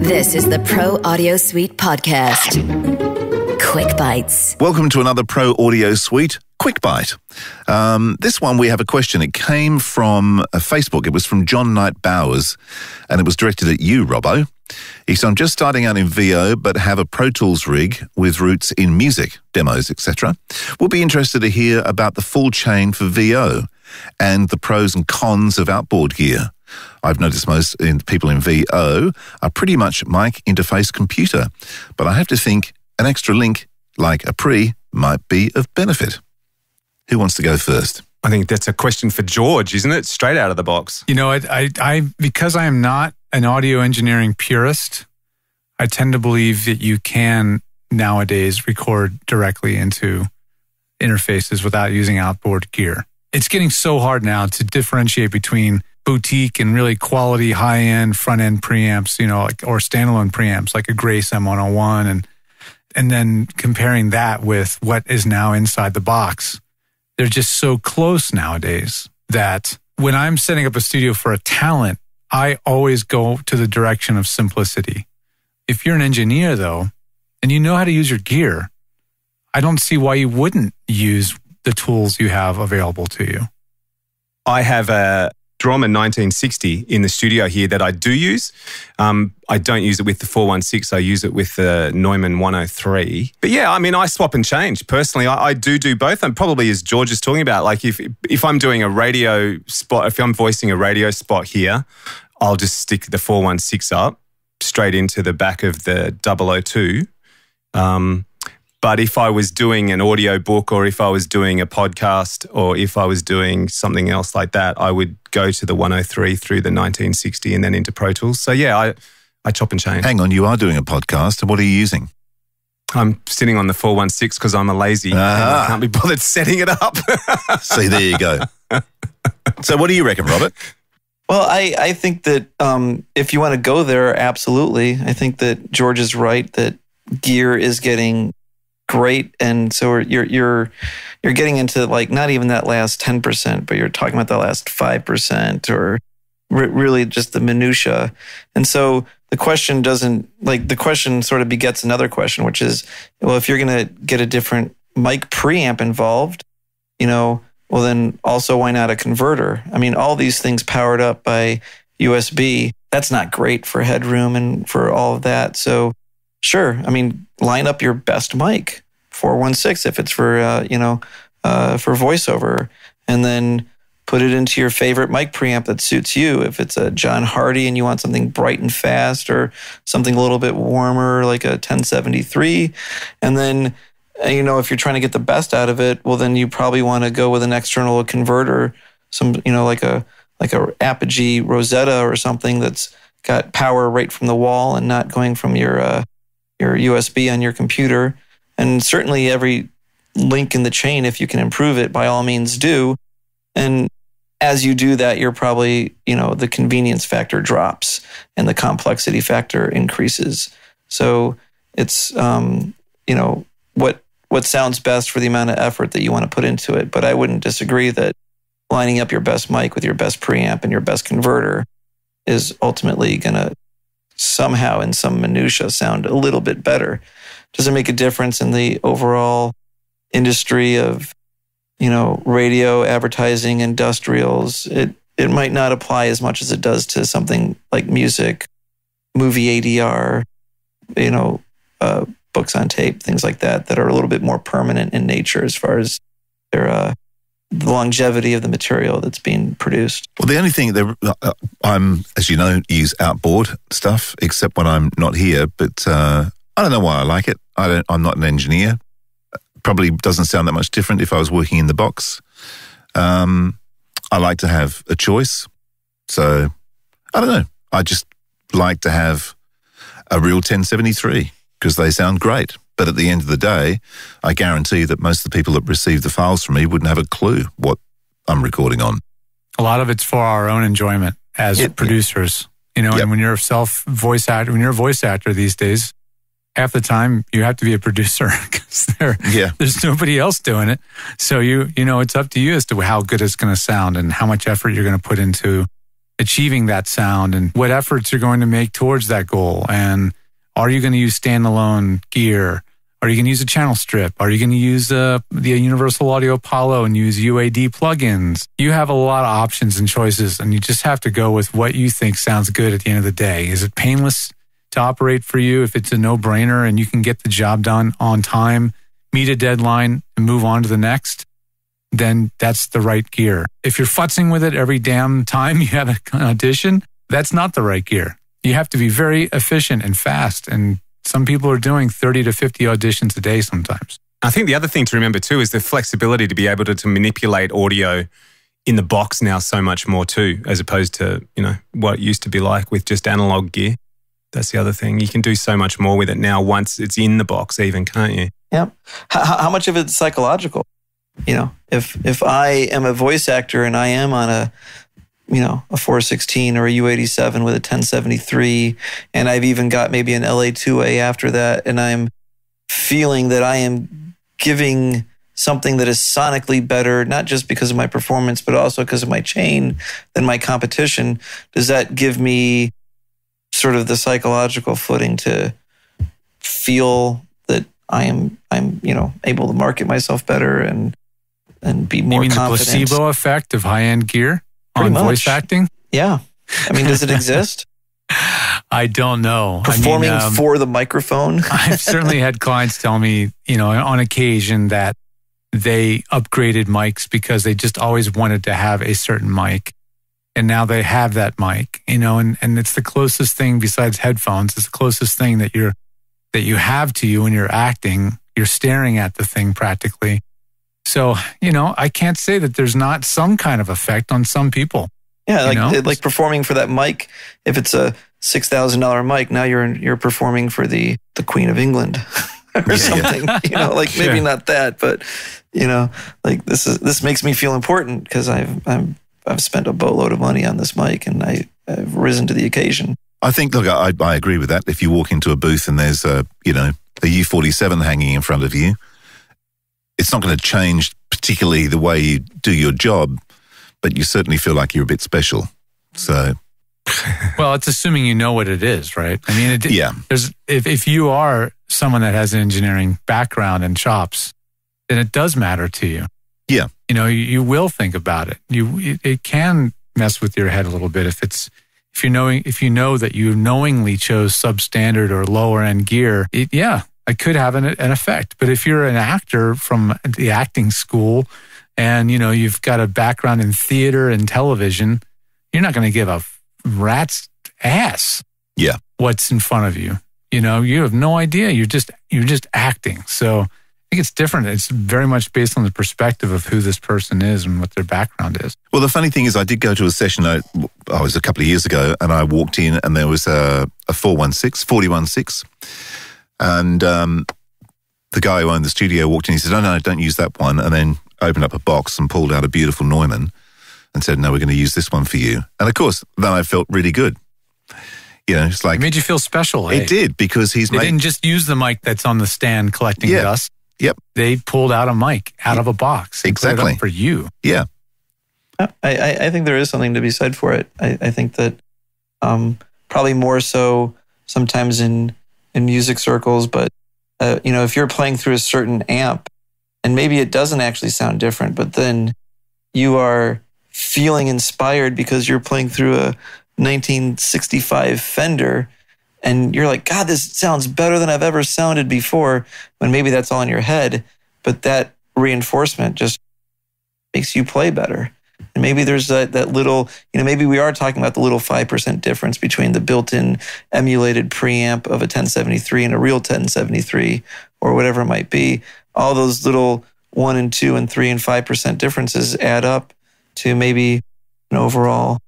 This is the Pro Audio Suite podcast. Quick Bites. Welcome to another Pro Audio Suite Quick Bite. This one we have a question. It came from Facebook. It was from John Knight Bowers, and it was directed at you, Robbo. He said, I'm just starting out in VO, but have a Pro Tools rig with roots in music, demos, etc. We'll be interested to hear about the full chain for VO and the pros and cons of outboard gear. I've noticed most people in VO are pretty much mic interface computer, but I have to think an extra link like a pre might be of benefit. Who wants to go first? I think that's a question for George, isn't it? Straight out of the box. You know, I because I am not an audio engineering purist, I tend to believe that you can nowadays record directly into interfaces without using outboard gear. It's getting so hard now to differentiate between boutique and really quality high-end front-end preamps, you know, or standalone preamps like a Grace M101, and then comparing that with what is now inside the box. They're just so close nowadays that when I'm setting up a studio for a talent, I always go to the direction of simplicity. If you're an engineer, though, and you know how to use your gear, I don't see why you wouldn't use the tools you have available to you. I have a Drummer 1960 in the studio here that I do use. I don't use it with the 416. I use it with the Neumann 103. But yeah, I mean, I swap and change. Personally, I do both. And probably as George is talking about, like if I'm doing a radio spot, if I'm voicing a radio spot here, I'll just stick the 416 up straight into the back of the 002. But if I was doing an audio book or if I was doing a podcast or if I was doing something else like that, I would go to the 103 through the 1960 and then into Pro Tools. So yeah, I chop and change. Hang on, you are doing a podcast. What are you using? I'm sitting on the 416 because I'm a lazy and I can't be bothered setting it up. See, there you go. So what do you reckon, Robert? Well, I think that if you want to go there, absolutely. I think that George is right that gear is getting great, and so you're getting into like not even that last 10%, but you're talking about the last 5% or really just the minutia. And so the question sort of begets another question, which is, well, if you're going to get a different mic preamp involved, you know, well then also why not a converter? I mean, all these things powered up by USB, that's not great for headroom and for all of that. So sure, I mean, line up your best mic, 416 if it's for for voiceover, and then put it into your favorite mic preamp that suits you. If it's a John Hardy and you want something bright and fast, or something a little bit warmer like a 1073, and then if you're trying to get the best out of it, well then you probably want to go with an external converter, like a Apogee Rosetta or something that's got power right from the wall and not going from your USB on your computer. And certainly every link in the chain, if you can improve it, by all means do. And as you do that, you're probably, the convenience factor drops and the complexity factor increases. So it's, what sounds best for the amount of effort that you want to put into it. But I wouldn't disagree that lining up your best mic with your best preamp and your best converter is ultimately going to somehow in some minutia sound a little bit better. Does it make a difference in the overall industry of, radio, advertising, industrials? It might not apply as much as it does to something like music, movie ADR, books on tape, things like that are a little bit more permanent in nature as far as their the longevity of the material that's being produced. Well, the only thing I'm, as you know, use outboard stuff, except when I'm not here. But I don't know why I like it. I'm not an engineer. Probably doesn't sound that much different if I was working in the box. I like to have a choice. So I don't know. I just like to have a real 1073 because they sound great. But at the end of the day, I guarantee that most of the people that receive the files from me wouldn't have a clue what I'm recording on. A lot of it's for our own enjoyment as producers, And when you're when you're a voice actor these days, half the time you have to be a producer because there's nobody else doing it. So it's up to you as to how good it's going to sound and how much effort you're going to put into achieving that sound and what efforts you're going to make towards that goal. And are you going to use standalone gear? Are you going to use a channel strip? Are you going to use the Universal Audio Apollo and use UAD plugins? You have a lot of options and choices, and you just have to go with what you think sounds good at the end of the day. Is it painless to operate for you? If it's a no-brainer and you can get the job done on time, meet a deadline, and move on to the next, then that's the right gear. If you're futzing with it every damn time you have an audition, that's not the right gear. You have to be very efficient and fast, and some people are doing 30 to 50 auditions a day sometimes. I think the other thing to remember too is the flexibility to be able to manipulate audio in the box now so much more too, as opposed to, what it used to be like with just analog gear. That's the other thing. You can do so much more with it now once it's in the box even, can't you? Yeah. How much of it's psychological? If I am a voice actor and I am on a 416 or a U87 with a 1073, and I've even got maybe an LA2A after that, and I'm feeling that I am giving something that is sonically better, not just because of my performance, but also because of my chain than my competition, does that give me sort of the psychological footing to feel that I'm able to market myself better and be more confident? The placebo effect of high-end gear on voice acting? Yeah. Does it exist? I don't know. Performing for the microphone? I've certainly had clients tell me, on occasion that they upgraded mics because they just always wanted to have a certain mic. And now they have that mic, and it's the closest thing besides headphones. It's the closest thing that you have to you when you're acting. You're staring at the thing practically. So, I can't say that there's not some kind of effect on some people. Yeah, like performing for that mic. If it's a $6,000 mic, now you're performing for the Queen of England or something. Maybe not that, but this makes me feel important because I've spent a boatload of money on this mic and I've risen to the occasion. I think, look, I agree with that. If you walk into a booth and there's a U47 hanging in front of you, it's not going to change particularly the way you do your job, but you certainly feel like you're a bit special. So, well, it's assuming you know what it is, right? If you are someone that has an engineering background and chops, then it does matter to you. Yeah, you will think about it. It can mess with your head a little bit if you know that you knowingly chose substandard or lower end gear. It could have an effect. But if you're an actor from the acting school and, you've got a background in theater and television, you're not going to give a rat's ass what's in front of you. You have no idea. You're just acting. So I think it's different. It's very much based on the perspective of who this person is and what their background is. Well, the funny thing is I did go to a session, I was a couple of years ago, and I walked in and there was a 416. And the guy who owned the studio walked in, he said, no, don't use that one. And then opened up a box and pulled out a beautiful Neumann and said, no, we're going to use this one for you. And of course, then I felt really good. It's like... It made you feel special, It did, because they didn't just use the mic that's on the stand collecting dust. Yep. They pulled out a mic out of a box. And put it up for you. Yeah. I think there is something to be said for it. I think that probably more so sometimes in music circles, but if you're playing through a certain amp and maybe it doesn't actually sound different, but then you are feeling inspired because you're playing through a 1965 Fender and you're like, God, this sounds better than I've ever sounded before, when maybe that's all in your head, but that reinforcement just makes you play better. And maybe there's that little, maybe we are talking about the little 5% difference between the built-in emulated preamp of a 1073 and a real 1073 or whatever it might be. All those little 1 and 2 and 3 and 5% differences add up to maybe an overall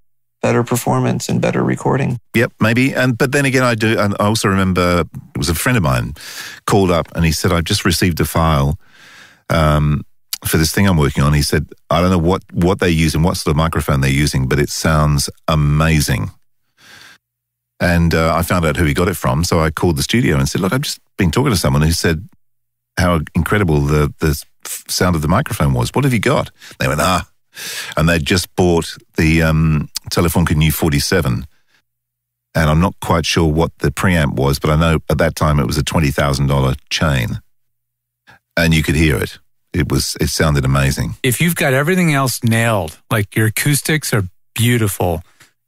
better performance and better recording. Yep, maybe. But then again, I also remember it was a friend of mine called up and he said, I've just received a file for this thing I'm working on. He said, I don't know what they're using, what sort of microphone they're using, but it sounds amazing. And I found out who he got it from. So I called the studio and said, look, I've just been talking to someone who said how incredible the sound of the microphone was. What have you got? They went, And they'd just bought the Telefunken U47. And I'm not quite sure what the preamp was, but I know at that time it was a $20,000 chain. And you could hear it. It sounded amazing. If you've got everything else nailed, like your acoustics are beautiful,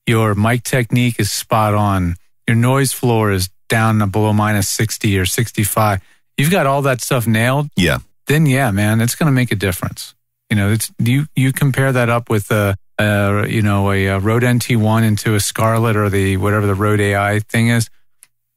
your mic technique is spot on, your noise floor is down below minus 60 or 65, you've got all that stuff nailed, then yeah, man, it's going to make a difference. You know, you compare that up with a Rode NT1 into a Scarlett or whatever the Rode AI thing is,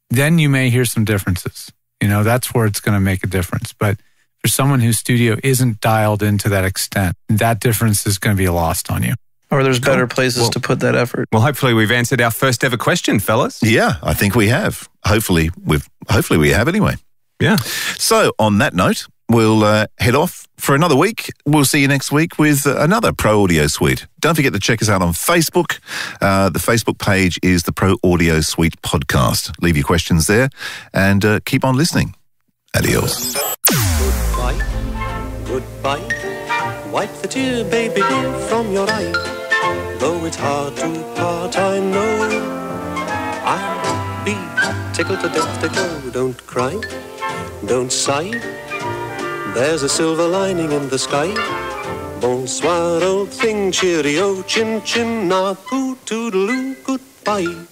then you may hear some differences. You know, that's where it's going to make a difference. But for someone whose studio isn't dialed into that extent, that difference is going to be lost on you. Or there's better places to put that effort. Well, hopefully we've answered our first ever question, fellas. Yeah, I think we have. Hopefully we have anyway. Yeah. So on that note, we'll head off for another week. We'll see you next week with another Pro Audio Suite. Don't forget to check us out on Facebook. The Facebook page is the Pro Audio Suite Podcast. Leave your questions there and keep on listening. Adios. Goodbye. Wipe the tear, baby dear, from your eye. Though it's hard to part, I know I'll be tickled to death to go. Don't cry, don't sigh. There's a silver lining in the sky. Bonsoir, old thing, cheerio, chin chin, na poo toodaloo, goodbye.